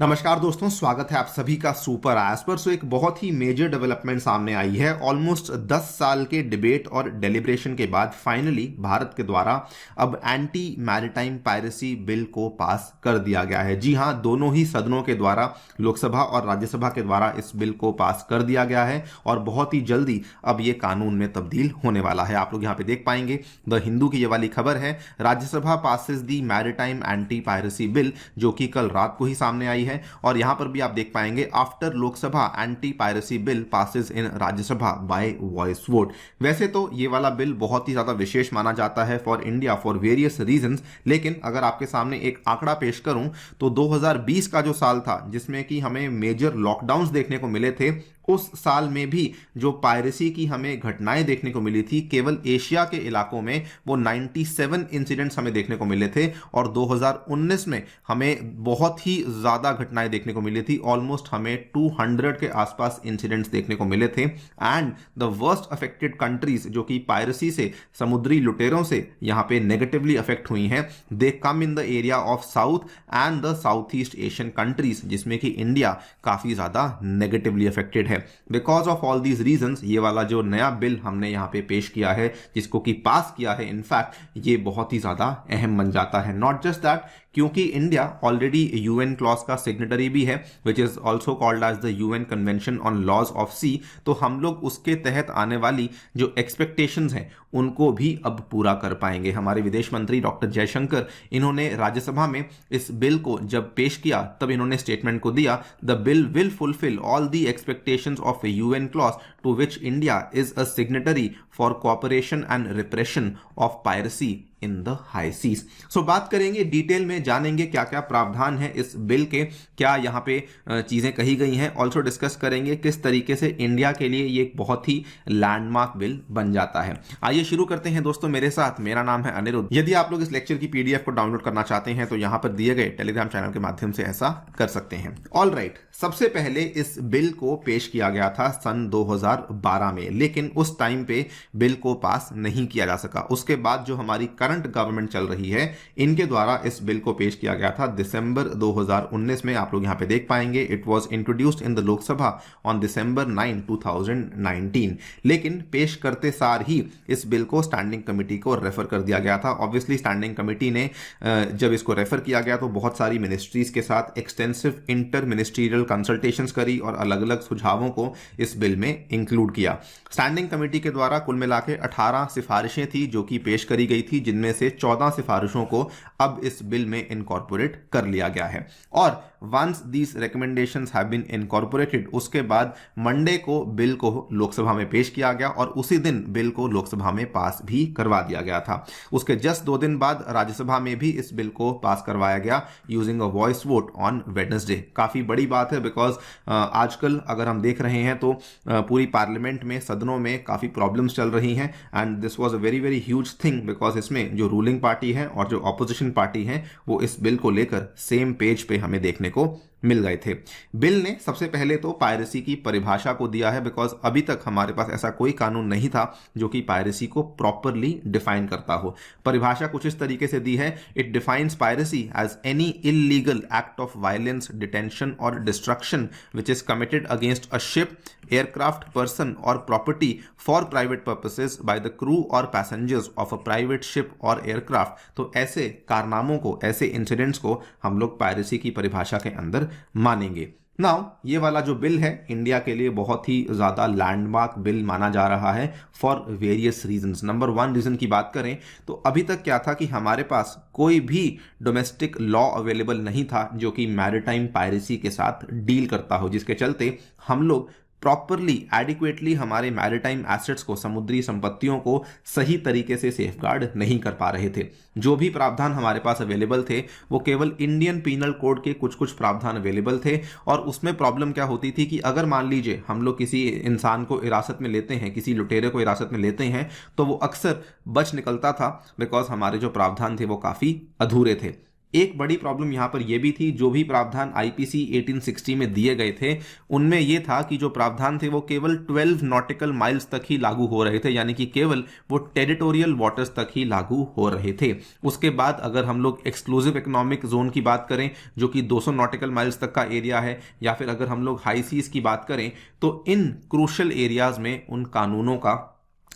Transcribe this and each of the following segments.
नमस्कार दोस्तों, स्वागत है आप सभी का सुपर एज पर। एक बहुत ही मेजर डेवलपमेंट सामने आई है। ऑलमोस्ट 10 साल के डिबेट और डेलिब्रेशन के बाद फाइनली भारत के द्वारा अब एंटी मैरिटाइम पायरेसी बिल को पास कर दिया गया है। जी हां, दोनों ही सदनों के द्वारा, लोकसभा और राज्यसभा के द्वारा इस बिल को पास कर दिया गया है और बहुत ही जल्दी अब ये कानून में तब्दील होने वाला है। आप लोग यहाँ पे देख पाएंगे, द हिंदू की ये वाली खबर है, राज्यसभा पासिस दी मैरिटाइम एंटी पायरेसी बिल, जो कि कल रात को ही सामने आई है। और यहां पर भी आप देख पाएंगे, after Lok Sabha anti piracy bill passes इन राज्यसभा बाय वॉइस वोट। वैसे तो ये वाला बिल बहुत ही ज्यादा विशेष माना जाता है for India for various reasons, लेकिन अगर आपके सामने एक आंकड़ा पेश करूं तो 2020 का जो साल था जिसमें कि हमें मेजर लॉकडाउन्स देखने को मिले थे, उस साल में भी जो पायरेसी की हमें घटनाएं देखने को मिली थी, केवल एशिया के इलाकों में वो 97 इंसिडेंट्स हमें देखने को मिले थे। और 2019 में हमें बहुत ही ज्यादा घटनाएं देखने को मिली थी, ऑलमोस्ट हमें 200 के आसपास इंसिडेंट्स देखने को मिले थे। And the worst affected countries जो कि पायरेसी से, समुद्री लुटेरों से यहां पे नेगेटिवली अफेक्ट हुई हैं, they come in the area of south and the south east Asian countries, जिसमें कि इंडिया काफी ज्यादा नेगेटिवली अफेक्टेड है। Because of all these reasons ये वाला जो नया बिल हमने यहां पे पेश किया है, जिसको कि पास किया है, इनफैक्ट ये बहुत ही ज्यादा अहम बन जाता है। नॉट जस्ट दैट, क्योंकि इंडिया ऑलरेडी यूएन क्लॉज का सिग्नेटरी भी है, which is also called as the UN convention on laws of sea, तो हम लोग उसके तहत आने वाली जो एक्सपेक्टेशंस हैं उनको भी अब पूरा कर पाएंगे। हमारे विदेश मंत्री डॉक्टर जयशंकर, इन्होंने राज्यसभा में इस बिल को जब पेश किया तब इन्होंने स्टेटमेंट को दिया, the bill will fulfil all the expectations of a UN clause to which India is a signatory for cooperation and repression of piracy in the high seas. So बात करेंगे, डिटेल में जानेंगे क्या क्या प्रावधान है इस बिल के, क्या यहाँ पे चीजें कही गई हैं। ऑल्सो डिस्कस करेंगे किस तरीके से इंडिया के लिए ये एक बहुत ही लैंडमार्क बिल बन जाता है। आइए शुरू करते हैं दोस्तों मेरे साथ। मेरा नाम है अनिरुद्ध। यदि आप लोग इस लेक्चर की पीडीएफ को डाउनलोड करना चाहते हैं तो यहाँ पर दिए गए टेलीग्राम चैनल के माध्यम से ऐसा कर सकते हैं। ऑल राइट, सबसे पहले इस बिल को पेश किया गया था सन 2012 में, लेकिन उस टाइम पे बिल को पास नहीं किया जा सका। उसके बाद जो हमारी करंट गवर्नमेंट चल रही है, इनके द्वारा इस बिल को पेश किया गया था दिसंबर 2019 में। आप लोग यहां पे देख पाएंगे, it was introduced in the Lok Sabha on December 9, 2019। लेकिन पेश करते सार ही इस बिल को स्टैंडिंग कमेटी को रेफर कर दिया गया था। ऑब्वियसली स्टैंडिंग कमेटी ने जब इसको रेफर किया गया तो बहुत सारी मिनिस्ट्रीज के साथ एक्सटेंसिव इंटर मिनिस्ट्रियल कंसल्टेशंस करी और अलग अलग सुझावों को इस बिल में इंक्लूड किया। स्टैंडिंग कमेटी के द्वारा कुल मिला के 18 सिफारिशें थी जो कि पेश करी गई थी, जिनमें से 14 सिफारिशों को अब इस बिल में इनकॉर्पोरेट कर लिया गया है। और once these recommendations have been incorporated, उसके बाद मंडे को बिल को लोकसभा में पेश किया गया और उसी दिन बिल को लोकसभा में पास भी करवा दिया गया था। उसके जस्ट 2 दिन बाद राज्यसभा में भी इस बिल को पास करवाया गया using a voice vote on Wednesday. काफी बड़ी बात है, बिकॉज आजकल अगर हम देख रहे हैं तो पूरी पार्लियामेंट में, सदनों में काफी प्रॉब्लम्स चल रही हैं, and this was a very very huge thing, because इसमें जो रूलिंग पार्टी है और जो ऑपोजिशन पार्टी है वो इस बिल को लेकर सेम पेज पे हमें देखने को मिल गए थे। बिल ने सबसे पहले तो पायरेसी की परिभाषा को दिया है, बिकॉज अभी तक हमारे पास ऐसा कोई कानून नहीं था जो कि पायरेसी को प्रॉपरली डिफाइन करता हो। परिभाषा कुछ इस तरीके से दी है, it defines piracy as any illegal act of violence, detention और destruction which is committed against a ship, aircraft, person और property for private purposes by the crew और passengers of a private ship और aircraft. तो ऐसे कारनामों को, ऐसे incidents को हम लोग पायरेसी की परिभाषा के अंदर मानेंगे। नाउ ये वाला जो बिल है इंडिया के लिए बहुत ही ज्यादा लैंडमार्क बिल माना जा रहा है for various reasons. Number 1 reason की बात करें तो अभी तक क्या था कि हमारे पास कोई भी डोमेस्टिक लॉ अवेलेबल नहीं था जो कि मैरिटाइम पायरेसी के साथ डील करता हो, जिसके चलते हम लोग प्रॉपरली, एडिक्वेटली हमारे मैरिटाइम एसेट्स को, समुद्री संपत्तियों को सही तरीके से सेफगार्ड नहीं कर पा रहे थे। जो भी प्रावधान हमारे पास अवेलेबल थे वो केवल इंडियन पीनल कोड के कुछ कुछ प्रावधान अवेलेबल थे, और उसमें प्रॉब्लम क्या होती थी कि अगर मान लीजिए हम लोग किसी इंसान को हिरासत में लेते हैं, किसी लुटेरे को हिरासत में लेते हैं, तो वो अक्सर बच निकलता था, बिकॉज हमारे जो प्रावधान थे वो काफी अधूरे थे। एक बड़ी प्रॉब्लम यहां पर यह भी थी, जो भी प्रावधान आईपीसी 1860 में दिए गए थे उनमें यह था कि जो प्रावधान थे वो केवल 12 नॉटिकल माइल्स तक ही लागू हो रहे थे, यानी कि केवल वो टेरिटोरियल वाटर्स तक ही लागू हो रहे थे। उसके बाद अगर हम लोग एक्सक्लूसिव इकोनॉमिक जोन की बात करें जो कि 200 नॉटिकल माइल्स तक का एरिया है, या फिर अगर हम लोग हाई सीज की बात करें, तो इन क्रूशल एरियाज में उन कानूनों का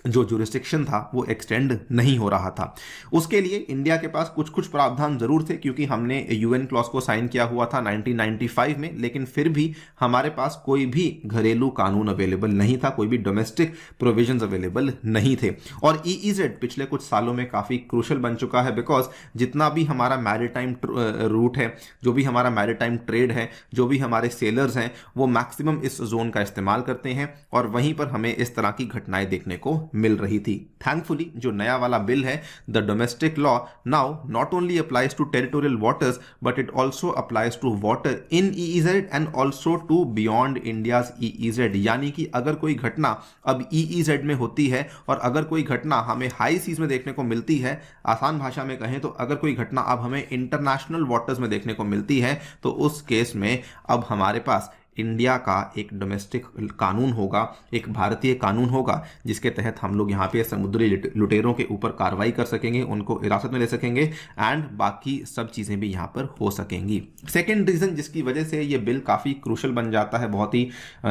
जो जुरिस्डिक्शन था वो एक्सटेंड नहीं हो रहा था। उसके लिए इंडिया के पास कुछ कुछ प्रावधान जरूर थे, क्योंकि हमने यूएन क्लॉज को साइन किया हुआ था 1995 में, लेकिन फिर भी हमारे पास कोई भी घरेलू कानून अवेलेबल नहीं था, कोई भी डोमेस्टिक प्रोविजंस अवेलेबल नहीं थे। और ईईजेड पिछले कुछ सालों में काफी क्रूशल बन चुका है, बिकॉज जितना भी हमारा मैरिटाइम रूट है, जो भी हमारा मैरिटाइम ट्रेड है, जो भी हमारे सेलर्स हैं, वो मैक्सिमम इस जोन का इस्तेमाल करते हैं, और वहीं पर हमें इस तरह की घटनाएं देखने को मिल रही थी। थैंकफुली जो नया वाला बिल है, the domestic law now not only applies to territorial waters but it also applies to water in EEZ and also to beyond India's EEZ. यानी कि अगर कोई घटना अब ईईजेड में होती है और अगर कोई घटना हमें हाई सीज में देखने को मिलती है, आसान भाषा में कहें तो अगर कोई घटना अब हमें इंटरनेशनल वाटर्स में देखने को मिलती है, तो उस केस में अब हमारे पास इंडिया का एक डोमेस्टिक कानून होगा, एक भारतीय कानून होगा, जिसके तहत हम लोग यहाँ पे समुद्री लुटेरों के ऊपर कार्रवाई कर सकेंगे, उनको हिरासत में ले सकेंगे एंड बाकी सब चीज़ें भी यहाँ पर हो सकेंगी। सेकेंड रीज़न जिसकी वजह से ये बिल काफ़ी क्रूशल बन जाता है, बहुत ही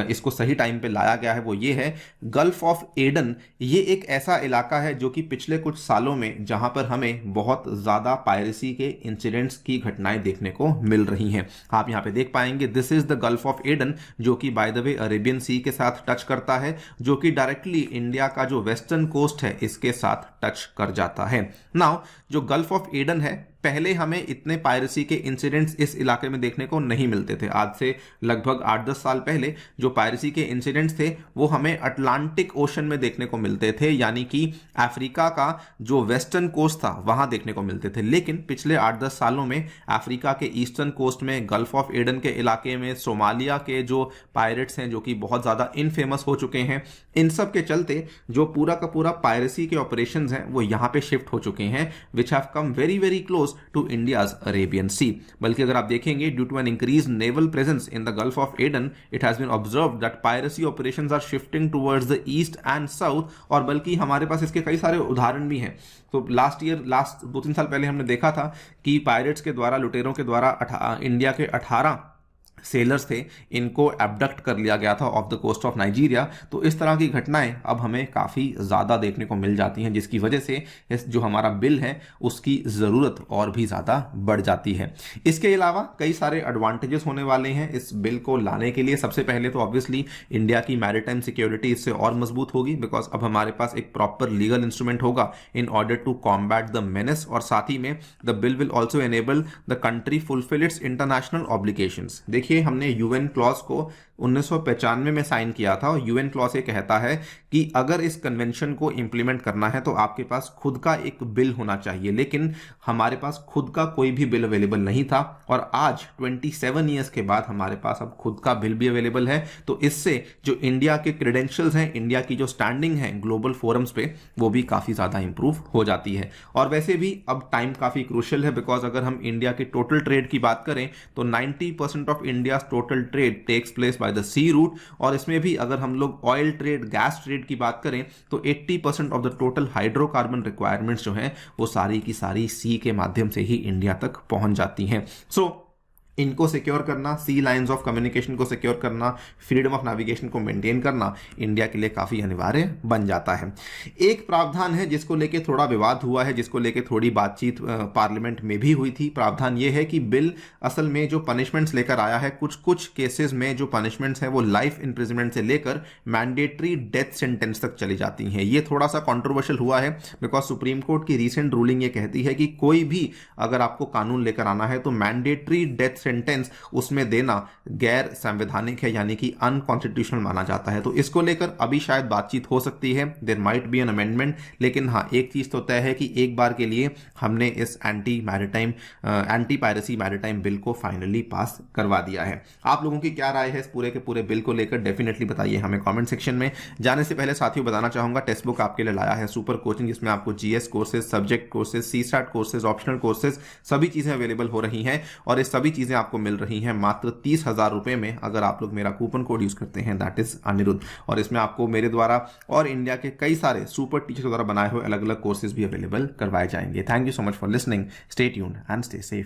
इसको सही टाइम पे लाया गया है, वो ये है गल्फ ऑफ एडन। ये एक ऐसा इलाका है जो कि पिछले कुछ सालों में जहाँ पर हमें बहुत ज़्यादा पायरेसी के इंसिडेंट्स की घटनाएं देखने को मिल रही हैं। आप यहाँ पे देख पाएंगे this is the gulf of Aden, जो कि बाय द वे अरेबियन सी के साथ टच करता है, जो कि डायरेक्टली इंडिया का जो वेस्टर्न कोस्ट है इसके साथ टच कर जाता है। नाउ जो गल्फ ऑफ एडन है, पहले हमें इतने पायरेसी के इंसिडेंट्स इस इलाके में देखने को नहीं मिलते थे। आज से लगभग 8-10 साल पहले जो पायरेसी के इंसिडेंट्स थे वो हमें अटलांटिक ओशन में देखने को मिलते थे, यानी कि अफ्रीका का जो वेस्टर्न कोस्ट था वहां देखने को मिलते थे। लेकिन पिछले 8-10 सालों में अफ्रीका के ईस्टर्न कोस्ट में, गल्फ ऑफ एडन के इलाके में, सोमालिया के जो पायरेट्स हैं जो कि बहुत ज़्यादा इनफेमस हो चुके हैं, इन सब के चलते जो पूरा का पूरा पायरेसी के ऑपरेशंस हैं वो यहाँ पे शिफ्ट हो चुके हैं, which have come very very close to India's Arabian Sea। बल्कि अगर आप देखेंगे due to an increased naval presence in the Gulf of Aden, it has been observed that piracy operations are shifting towards the east and south। और बल्कि हमारे पास इसके कई सारे उदाहरण भी हैं। तो लास्ट 2-3 साल पहले हमने देखा था कि पायरेट्स के द्वारा, लुटेरों के द्वारा इंडिया के 18 सेलर्स थे, इनको एबडक्ट कर लिया गया था off the coast of Nigeria. तो इस तरह की घटनाएं अब हमें काफ़ी ज़्यादा देखने को मिल जाती हैं, जिसकी वजह से इस जो हमारा बिल है उसकी ज़रूरत और भी ज़्यादा बढ़ जाती है। इसके अलावा कई सारे एडवांटेजेस होने वाले हैं इस बिल को लाने के लिए। सबसे पहले तो ऑब्वियसली इंडिया की मैरिटाइम सिक्योरिटी इससे और मजबूत होगी, बिकॉज अब हमारे पास एक प्रॉपर लीगल इंस्ट्रूमेंट होगा in order to combat the menace. और साथ ही में the bill will also enable the country fulfil its international obligations. देखिए हमने यूएन क्लॉज को 1995 में साइन किया था, और यूएन क्लॉज ये कहता है कि अगर इस कन्वेंशन को इंप्लीमेंट करना है तो आपके पास खुद का एक बिल होना चाहिए। लेकिन हमारे पास खुद का कोई भी बिल अवेलेबल नहीं था, और आज 27 ईयर्स के बाद हमारे पास अब खुद का बिल भी अवेलेबल है। तो इससे जो इंडिया के क्रेडेंशियल्स हैं, इंडिया की जो स्टैंडिंग है ग्लोबल फोरम्स पे, वो भी काफ़ी ज़्यादा इंप्रूव हो जाती है। और वैसे भी अब टाइम काफ़ी क्रूशियल है, बिकॉज अगर हम इंडिया के टोटल ट्रेड की बात करें तो 90% of India total trade takes place by the sea route. और इसमें भी अगर हम लोग ऑयल ट्रेड, गैस ट्रेड की बात करें तो 80% of the total hydrocarbon requirements जो हैं वो सारी की सारी सी के माध्यम से ही इंडिया तक पहुंच जाती हैं। इनको सिक्योर करना, सी लाइंस ऑफ कम्युनिकेशन को सिक्योर करना, फ्रीडम ऑफ नेविगेशन को मेंटेन करना इंडिया के लिए काफ़ी अनिवार्य बन जाता है। एक प्रावधान है जिसको लेके थोड़ा विवाद हुआ है, जिसको लेके थोड़ी बातचीत पार्लियामेंट में भी हुई थी। प्रावधान ये है कि बिल असल में जो पनिशमेंट्स लेकर आया है, कुछ कुछ केसेस में जो पनिशमेंट्स हैं वो लाइफ इम्प्रिजनमेंट से लेकर मैंडेटरी डेथ सेंटेंस तक चली जाती हैं। ये थोड़ा सा कॉन्ट्रोवर्शियल हुआ है, बिकॉज सुप्रीम कोर्ट की रिसेंट रूलिंग ये कहती है कि कोई भी अगर आपको कानून लेकर आना है तो मैंडेटरी डेथ सेंटेंस उसमें देना गैर संवैधानिक है, यानी कि अनकॉन्स्टिट्यूशनल माना जाता है। तो इसको लेकर अभी शायद बातचीत हो सकती है, there might be an amendment. लेकिन हाँ, एक चीज तो तय है कि एक बार के लिए हमने इस एंटी पायरेसी मैरिटाइम बिल को फाइनली पास करवा दिया है। आप लोगों की क्या राय है इस पूरे के पूरे बिल को लेकर, डेफिनेटली बताइए हमें कमेंट सेक्शन में। जाने से पहले साथियों बताना चाहूंगा, टेक्स्ट बुक आपके लिए लाया है सुपर कोचिंग, जिसमें आपको GS courses, subject courses, CSAT courses, optional courses सभी चीजें अवेलेबल हो रही हैं। और ये सभी चीजें आपको मिल रही हैं मात्र 30,000 रुपए में, अगर आप लोग मेरा कूपन कोड यूज करते हैं, दैट इज अनिरुद्ध। और इसमें आपको मेरे द्वारा और इंडिया के कई सारे सुपर टीचर द्वारा बनाए हुए अलग अलग कोर्सेज भी अवेलेबल करवाए जाएंगे। Thank you so much for listening, stay tuned and stay safe.